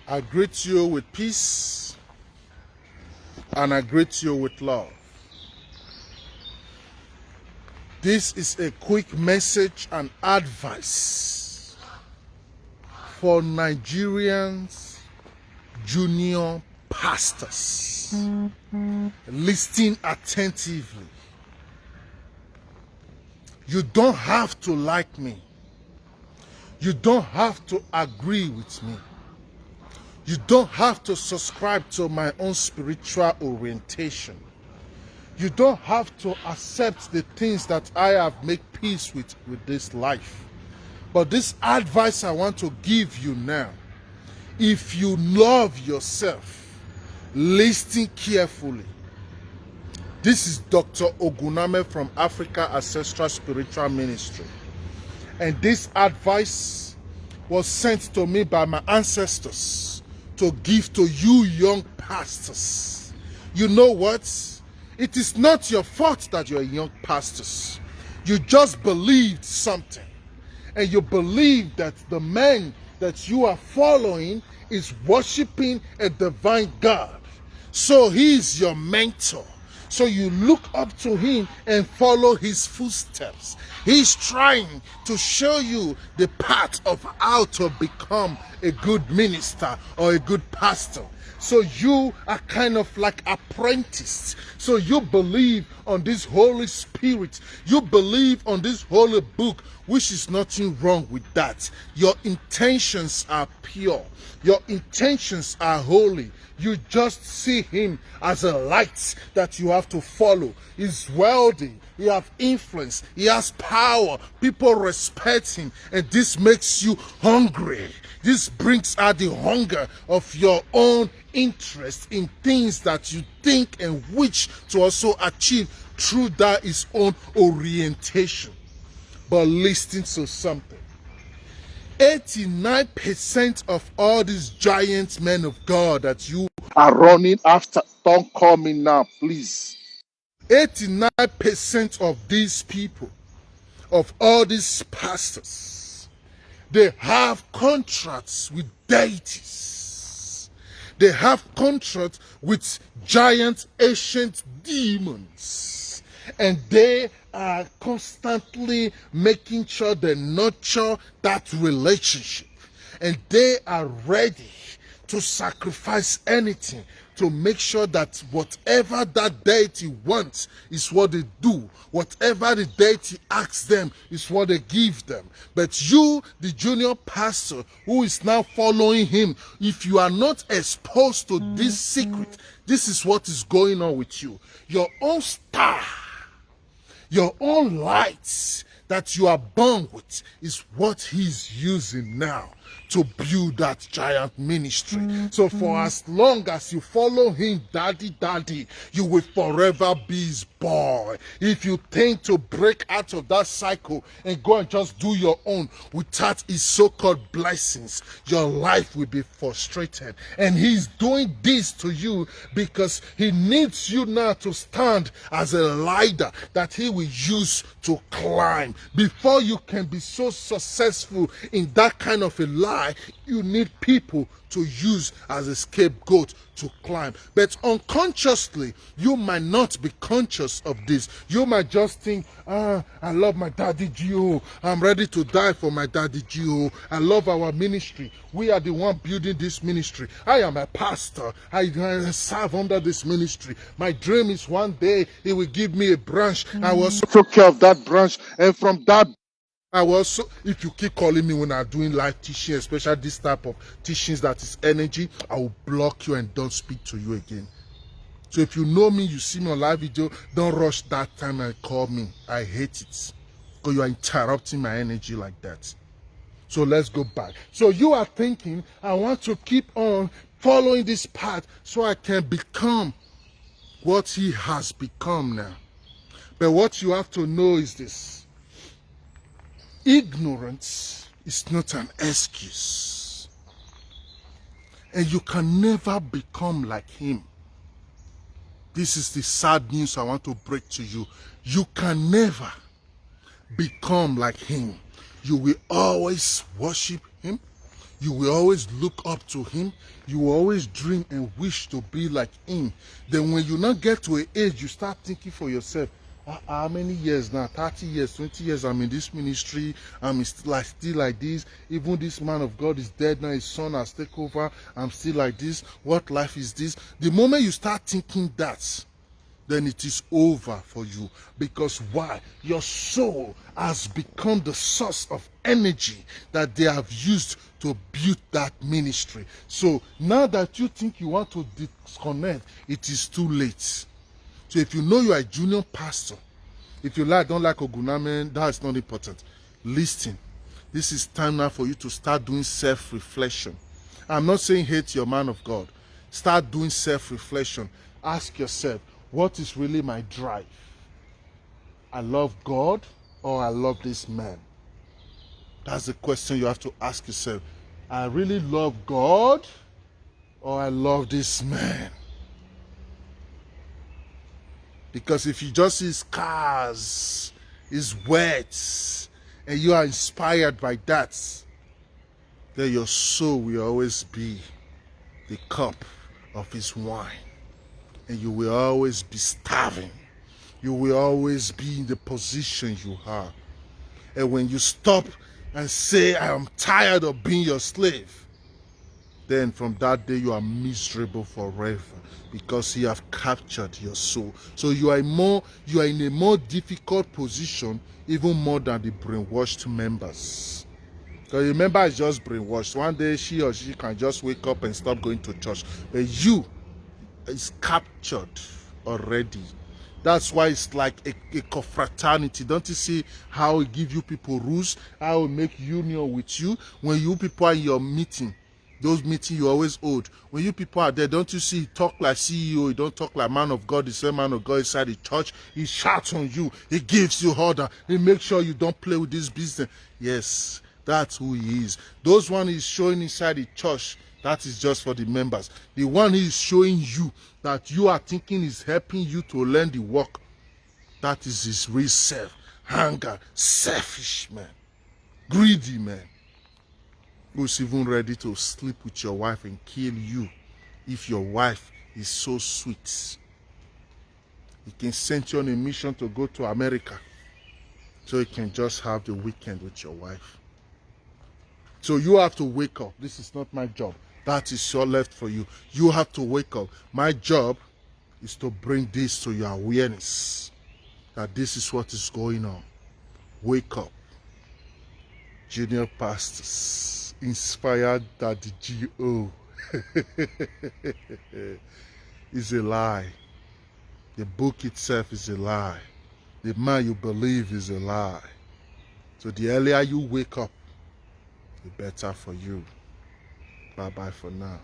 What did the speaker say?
I greet you with peace and I greet you with love. This is a quick message and advice for Nigerians junior pastors. Listen attentively. You don't have to like me. You don't have to agree with me. You don't have to subscribe to my own spiritual orientation. You don't have to accept the things that I have made peace with this life. But this advice I want to give you now, if you love yourself, listen carefully. This is Dr. Oguname from Africa Ancestral Spiritual Ministry. And this advice was sent to me by my ancestors to give to you young pastors. You know what? It is not your fault that you're young pastors. You just believed something. And you believe that the man that you are following is worshiping a divine God. So he is your mentor. So you look up to him and follow his footsteps. He's trying to show you the path of how to become a good minister or a good pastor. So you are kind of like apprentice. So you believe on this Holy Spirit. You believe on this holy book, which is nothing wrong with that. Your intentions are pure. Your intentions are holy. You just see him as a light that you have to follow. He's wealthy. He has influence. He has power. People respect him. And this makes you hungry. This brings out the hunger of your own interest in things that you think and wish to also achieve through that his own orientation. But listen to something. 89% of all these giant men of God that you are running after, don't call me now, please. 89% of these people, of all these pastors, they have contracts with deities. They have contracts with giant ancient demons. And they are constantly making sure they nurture that relationship. And they are ready to sacrifice anything to make sure that whatever that deity wants is what they do. Whatever the deity asks them is what they give them. But you, the junior pastor who is now following him, if you are not exposed to this secret, this is what is going on with you. Your own star, your own lights that you are born with is what he's using now to build that giant ministry. So for as long as you follow him, daddy, you will forever be his boy. If you think to break out of that cycle and go and just do your own without his so-called blessings, your life will be frustrated. And he's doing this to you because he needs you now to stand as a ladder that he will use to climb. Before you can be so successful in that kind of a life, you need people to use as a scapegoat to climb. But unconsciously, you might not be conscious of this. You might just think, I love my daddy Gio. I'm ready to die for my daddy Gio. I love our ministry. We are the one building this ministry. I am a pastor. I serve under this ministry. My dream is one day he will give me a branch. I will also take care of that branch. And from that, I will also, if you keep calling me when I'm doing live teaching, especially this type of teachings that is energy, I will block you and don't speak to you again. So if you know me, you see me on live video, don't rush that time and call me. I hate it because you are interrupting my energy like that. So let's go back. So you are thinking, I want to keep on following this path so I can become what he has become now. But what you have to know is this. Ignorance is not an excuse. And you can never become like him. This is the sad news I want to break to you. You can never become like him. You will always worship him. You will always look up to him. You will always dream and wish to be like him. Then when you not get to an age, you start thinking for yourself, how many years now? 30 years, 20 years I'm in this ministry. I'm still like this. Even this man of God is dead now. His son has taken over. I'm still like this. What life is this? The moment you start thinking that, then it is over for you. Because why? Your soul has become the source of energy that they have used to build that ministry. So now that you think you want to disconnect, it is too late. So if you know you are a junior pastor, if you don't like Oguname, that's not important. Listen, this is time now for you to start doing self-reflection. I'm not saying hate your man of God. Start doing self-reflection. Ask yourself, what is really my drive? I love God or I love this man? That's the question you have to ask yourself. I really love God or I love this man? Because if you just see his cars, his words, and you are inspired by that, then your soul will always be the cup of his wine. And you will always be starving. You will always be in the position you are. And when you stop and say, I am tired of being your slave, then from that day you are miserable forever, because he have captured your soul. So you are in a more difficult position, even more than the brainwashed members. Because the member is just brainwashed. One day she or she can just wake up and stop going to church. But you is captured already. That's why it's like a confraternity. Don't you see how it give you people rules, how it make union with you? When you people are in your meeting, those meetings you always hold, when you people are there, don't you see he talk like CEO, he don't talk like man of God, the same man of God inside the church, he shouts on you, he gives you order, he makes sure you don't play with this business. Yes, that's who he is. Those one he's showing inside the church, that is just for the members. The one he is showing you that you are thinking is helping you to learn the work, that is his real self. Hunger, selfish man, greedy man, who's even ready to sleep with your wife and kill you if your wife is so sweet. He can send you on a mission to go to America so you can just have the weekend with your wife. So you have to wake up. This is not my job. That is your left for you. You have to wake up. My job is to bring this to your awareness, that this is what is going on. Wake up. Junior pastors, inspired that the GO is a lie. The book itself is a lie. The man you believe is a lie. So the earlier you wake up, the better for you. Bye-bye for now.